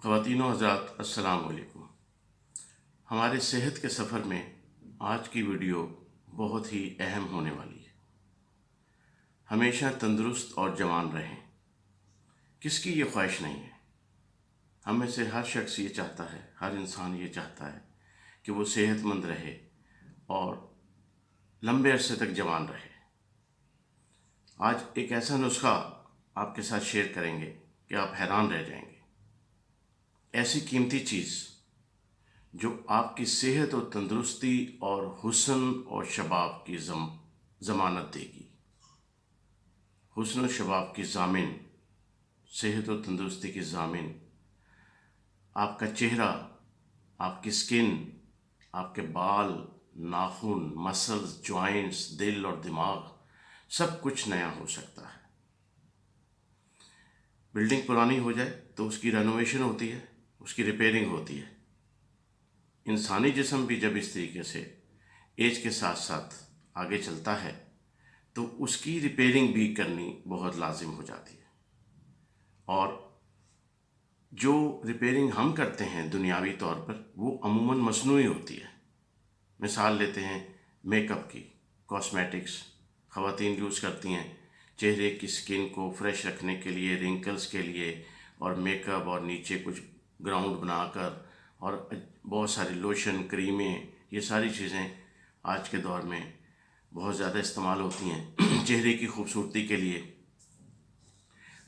خواتین و حضرات السلام علیکم۔ ہمارے صحت کے سفر میں آج کی ویڈیو بہت ہی اہم ہونے والی ہے۔ ہمیشہ تندرست اور جوان رہیں، کس کی یہ خواہش نہیں ہے؟ ہم میں سے ہر شخص یہ چاہتا ہے، ہر انسان یہ چاہتا ہے کہ وہ صحت مند رہے اور لمبے عرصے تک جوان رہے۔ آج ایک ایسا نسخہ آپ کے ساتھ شیئر کریں گے کہ آپ حیران رہ جائیں گے۔ ایسی قیمتی چیز جو آپ کی صحت و تندرستی اور حسن اور شباب کی ضمانت دے گی۔ حسن و شباب کی ضامن، صحت و تندرستی کی ضامن، آپ کا چہرہ، آپ کی سکن، آپ کے بال، ناخن، مسلز، جوائنٹس، دل اور دماغ، سب کچھ نیا ہو سکتا ہے۔ بلڈنگ پرانی ہو جائے تو اس کی رینوویشن ہوتی ہے، اس کی ریپیئرنگ ہوتی ہے۔ انسانی جسم بھی جب اس طریقے سے ایج کے ساتھ ساتھ آگے چلتا ہے تو اس کی ریپیئرنگ بھی کرنی بہت لازم ہو جاتی ہے۔ اور جو ریپیئرنگ ہم کرتے ہیں دنیاوی طور پر وہ عموماً مصنوعی ہوتی ہے۔ مثال لیتے ہیں میک اپ کی، کاسمیٹکس خواتین یوز کرتی ہیں چہرے کی سکن کو فریش رکھنے کے لیے، رنکلز کے لیے، اور میک اپ اور نیچے کچھ گراؤنڈ بنا کر، اور بہت ساری لوشن، کریمیں، یہ ساری چیزیں آج کے دور میں بہت زیادہ استعمال ہوتی ہیں چہرے کی خوبصورتی کے لیے۔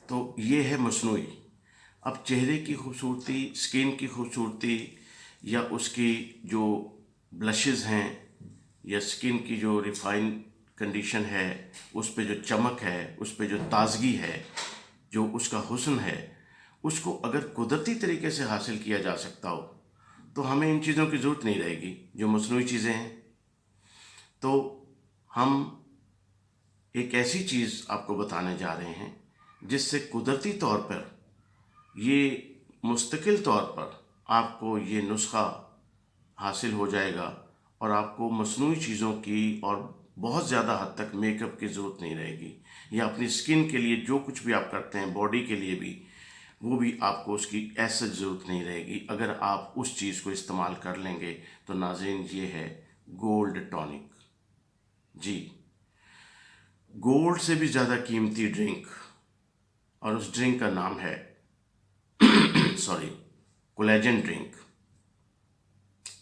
تو یہ ہے مصنوعی۔ اب چہرے کی خوبصورتی، سکن کی خوبصورتی، یا اس کی جو بلشز ہیں، یا سکن کی جو ریفائن کنڈیشن ہے، اس پہ جو چمک ہے، اس پہ جو تازگی ہے، جو اس کا حسن ہے، اس کو اگر قدرتی طریقے سے حاصل کیا جا سکتا ہو تو ہمیں ان چیزوں کی ضرورت نہیں رہے گی جو مصنوعی چیزیں ہیں۔ تو ہم ایک ایسی چیز آپ کو بتانے جا رہے ہیں جس سے قدرتی طور پر، یہ مستقل طور پر آپ کو یہ نسخہ حاصل ہو جائے گا، اور آپ کو مصنوعی چیزوں کی اور بہت زیادہ حد تک میک اپ کی ضرورت نہیں رہے گی، یا اپنی سکن کے لیے جو کچھ بھی آپ کرتے ہیں، باڈی کے لیے بھی، وہ بھی آپ کو اس کی ایسا ضرورت نہیں رہے گی اگر آپ اس چیز کو استعمال کر لیں گے۔ تو ناظرین، یہ ہے گولڈ ٹونک۔ جی، گولڈ سے بھی زیادہ قیمتی ڈرنک، اور اس ڈرنک کا نام ہے کولیجن ڈرنک۔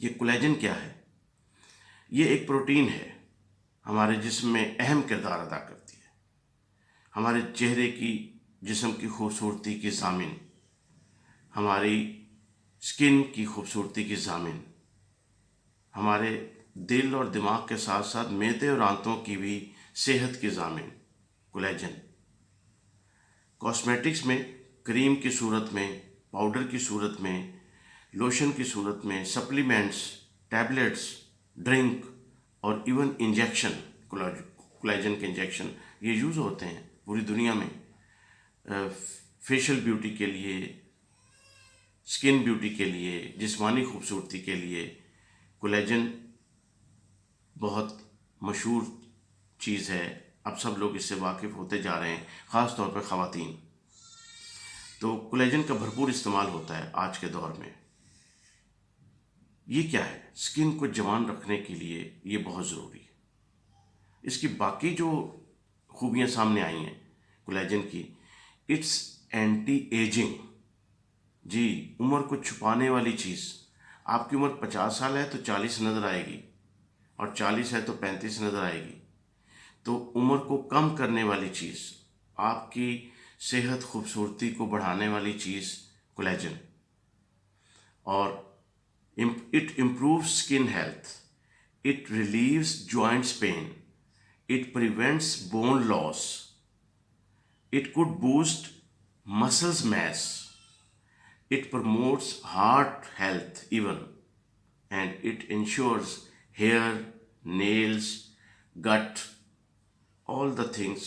یہ کولیجن کیا ہے؟ یہ ایک پروٹین ہے، ہمارے جسم میں اہم کردار ادا کرتی ہے۔ ہمارے چہرے کی، جسم کی خوبصورتی کی ضامن، ہماری سکن کی خوبصورتی کی ضامن، ہمارے دل اور دماغ کے ساتھ ساتھ معدے اور آنتوں کی بھی صحت کی ضامن کولیجن۔ کاسمیٹکس میں کریم کی صورت میں، پاؤڈر کی صورت میں، لوشن کی صورت میں، سپلیمنٹس، ٹیبلٹس، ڈرنک، اور ایون انجیکشن، کولیجن کے انجیکشن یہ یوز ہوتے ہیں پوری دنیا میں، فیشل بیوٹی کے لیے، سکن بیوٹی کے لیے، جسمانی خوبصورتی کے لیے۔ کولیجن بہت مشہور چیز ہے، اب سب لوگ اس سے واقف ہوتے جا رہے ہیں، خاص طور پر خواتین۔ تو کولیجن کا بھرپور استعمال ہوتا ہے آج کے دور میں۔ یہ کیا ہے؟ سکن کو جوان رکھنے کے لیے یہ بہت ضروری ہے۔ اس کی باقی جو خوبیاں سامنے آئی ہیں کولیجن کی، اٹس اینٹی ایجنگ۔ جی، عمر کو چھپانے والی چیز۔ آپ کی عمر 50 سال ہے تو 40 نظر آئے گی، اور 40 ہے تو 35 نظر آئے گی۔ تو عمر کو کم کرنے والی چیز، آپ کی صحت خوبصورتی کو بڑھانے والی چیز کولیجن۔ اور it improves skin health, it relieves joints pain, it prevents bone loss, it could boost muscles mass, it promotes heart health even, and it ensures hair, nails, gut, all the things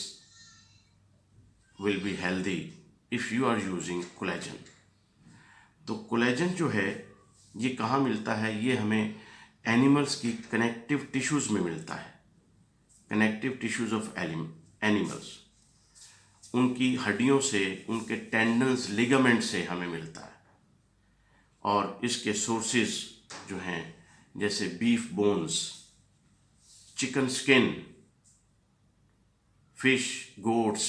will be healthy if you are using collagen. تو collagen جو ہے یہ کہاں ملتا ہے؟ یہ ہمیں animals کی کنیکٹیو ٹیشوز میں ملتا ہے، کنیکٹیو ٹیشوز آف اینیملز، ان کی ہڈیوں سے، ان کے ٹینڈنز، لیگامنٹ سے ہمیں ملتا ہے۔ اور اس کے سورسز جو ہیں جیسے بیف بونز، چکن سکن، فش، گوٹس،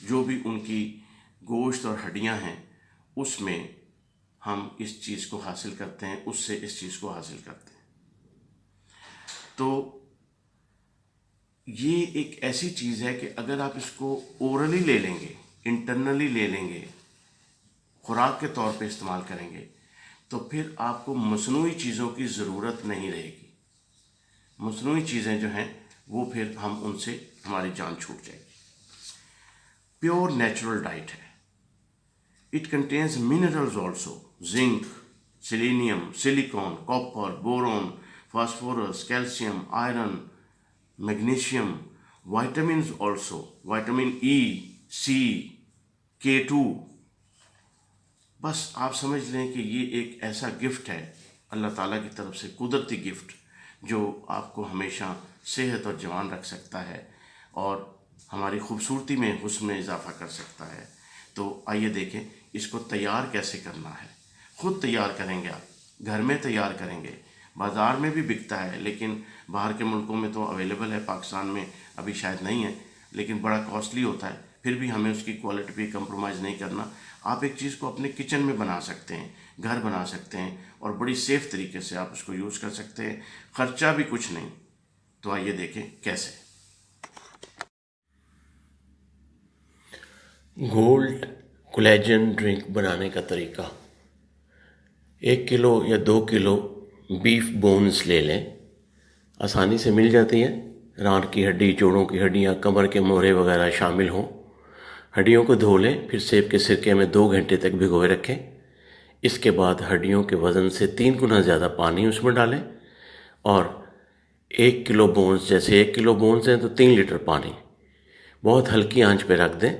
جو بھی ان کی گوشت اور ہڈیاں ہیں، اس میں ہم اس چیز کو حاصل کرتے ہیں، اس سے اس چیز کو حاصل کرتے ہیں۔ تو یہ ایک ایسی چیز ہے کہ اگر آپ اس کو اورلی لے لیں گے، انٹرنلی لے لیں گے، خوراک کے طور پہ استعمال کریں گے، تو پھر آپ کو مصنوعی چیزوں کی ضرورت نہیں رہے گی۔ مصنوعی چیزیں جو ہیں وہ پھر ہم ان سے ہماری جان چھوٹ جائے گی۔ پیور نیچرل ڈائٹ ہے۔ It contains minerals also, zinc, selenium, silicon, copper, boron, phosphorus, calcium, iron, magnesium, vitamins also, vitamin E, C, K2۔ بس آپ سمجھ لیں کہ یہ ایک ایسا گفٹ ہے اللہ تعالیٰ کی طرف سے، قدرتی گفٹ، جو آپ کو ہمیشہ صحت اور جوان رکھ سکتا ہے اور ہماری خوبصورتی میں، حسن میں اضافہ کر سکتا ہے۔ تو آئیے دیکھیں اس کو تیار کیسے کرنا ہے۔ خود تیار کریں گے، آپ گھر میں تیار کریں گے، بازار میں بھی بکتا ہے، لیکن باہر کے ملکوں میں تو اویلیبل ہے، پاکستان میں ابھی شاید نہیں ہے، لیکن بڑا کاسٹلی ہوتا ہے۔ پھر بھی ہمیں اس کی کوالٹی پہ کمپرومائز نہیں کرنا۔ آپ ایک چیز کو اپنے کچن میں بنا سکتے ہیں، گھر بنا سکتے ہیں، اور بڑی سیف طریقے سے آپ اس کو یوز کر سکتے ہیں، خرچہ بھی کچھ نہیں۔ تو آئیے دیکھیں کیسے۔ گولڈ کولیجن ڈرنک بنانے کا طریقہ: 1 کلو یا 2 کلو بیف بونز لے لیں، آسانی سے مل جاتی ہے۔ ران کی ہڈی، جوڑوں کی ہڈیاں، کمر کے موہرے وغیرہ شامل ہوں۔ ہڈیوں کو دھو لیں، پھر سیب کے سرکے میں 2 گھنٹے تک بھگوئے رکھیں۔ اس کے بعد ہڈیوں کے وزن سے 3 گنا زیادہ پانی اس میں ڈالیں، اور 1 کلو بونز، جیسے 1 کلو بونز ہیں تو 3 لیٹر پانی، بہت ہلکی آنچ پہ رکھ دیں،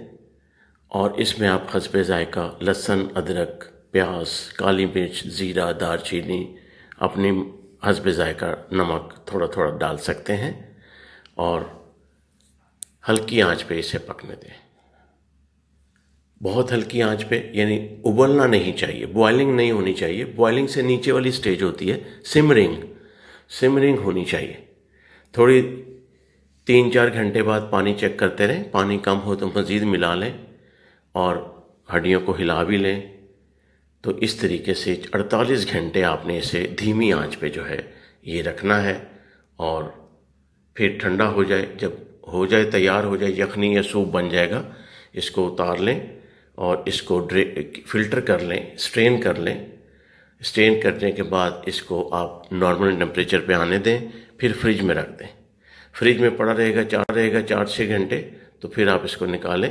اور اس میں آپ حسب ذائقہ لہسن، ادرک، پیاز، کالی مرچ، زیرہ، دار چینی، اپنی حسب ذائقہ نمک تھوڑا تھوڑا ڈال سکتے ہیں، اور ہلکی آنچ پہ اسے پکنے دیں۔ بہت ہلکی آنچ پہ، یعنی ابلنا نہیں چاہیے، بوائلنگ نہیں ہونی چاہیے۔ بوائلنگ سے نیچے والی سٹیج ہوتی ہے سمرنگ ہونی چاہیے۔ تھوڑی 3-4 گھنٹے بعد پانی چیک کرتے رہیں، پانی کم ہو تو مزید ملا لیں، اور ہڈیوں کو ہلا بھی لیں۔ تو اس طریقے سے 48 گھنٹے آپ نے اسے دھیمی آنچ پہ جو ہے یہ رکھنا ہے، اور پھر ٹھنڈا ہو جائے، جب ہو جائے، تیار ہو جائے، یخنی یا سوپ بن جائے گا، اس کو اتار لیں اور اس کو فلٹر کر لیں، اسٹرین کر لیں۔ اسٹرین کرنے کے بعد اس کو آپ نارمل ٹمپریچر پہ آنے دیں، پھر فریج میں رکھ دیں۔ فریج میں پڑا رہے گا 4-6 گھنٹے، تو پھر آپ اس کو نکالیں۔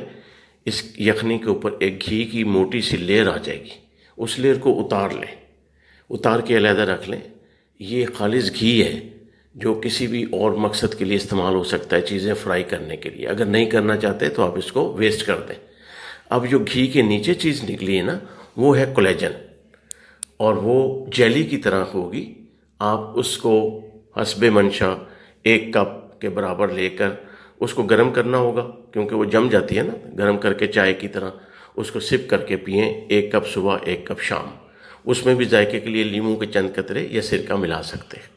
اس یخنی کے اوپر ایک گھی کی موٹی سی لیئر آ جائے گی، اس لیئر کو اتار لیں، اتار کے علیحدہ رکھ لیں۔ یہ خالص گھی ہے جو کسی بھی اور مقصد کے لیے استعمال ہو سکتا ہے، چیزیں فرائی کرنے کے لیے۔ اگر نہیں کرنا چاہتے تو آپ اس کو ویسٹ کر دیں۔ اب جو گھی کے نیچے چیز نکلی ہے نا، وہ ہے کولیجن، اور وہ جیلی کی طرح ہوگی۔ آپ اس کو حسب منشا 1 کپ کے برابر لے کر اس کو گرم کرنا ہوگا، کیونکہ وہ جم جاتی ہے نا، گرم کر کے چائے کی طرح اس کو سپ کر کے پئیں، 1 کپ صبح، 1 کپ شام۔ اس میں بھی ذائقے کے لیے لیموں کے چند قطرے یا سرکہ ملا سکتے ہیں۔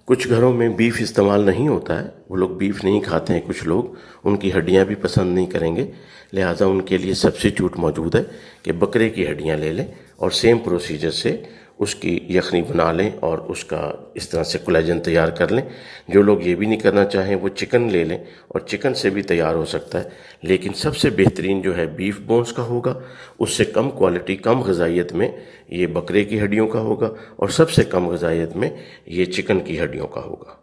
کچھ گھروں میں بیف استعمال نہیں ہوتا ہے، وہ لوگ بیف نہیں کھاتے ہیں، کچھ لوگ ان کی ہڈیاں بھی پسند نہیں کریں گے، لہٰذا ان کے لیے سبسٹیٹیوٹ موجود ہے کہ بکرے کی ہڈیاں لے لیں اور سیم پروسیجر سے اس کی یخنی بنا لیں اور اس کا اس طرح سے کولیجن تیار کر لیں۔ جو لوگ یہ بھی نہیں کرنا چاہیں وہ چکن لے لیں، اور چکن سے بھی تیار ہو سکتا ہے، لیکن سب سے بہترین جو ہے بیف بونز کا ہوگا۔ اس سے کم کوالٹی، کم غذائیت میں یہ بکرے کی ہڈیوں کا ہوگا، اور سب سے کم غذائیت میں یہ چکن کی ہڈیوں کا ہوگا۔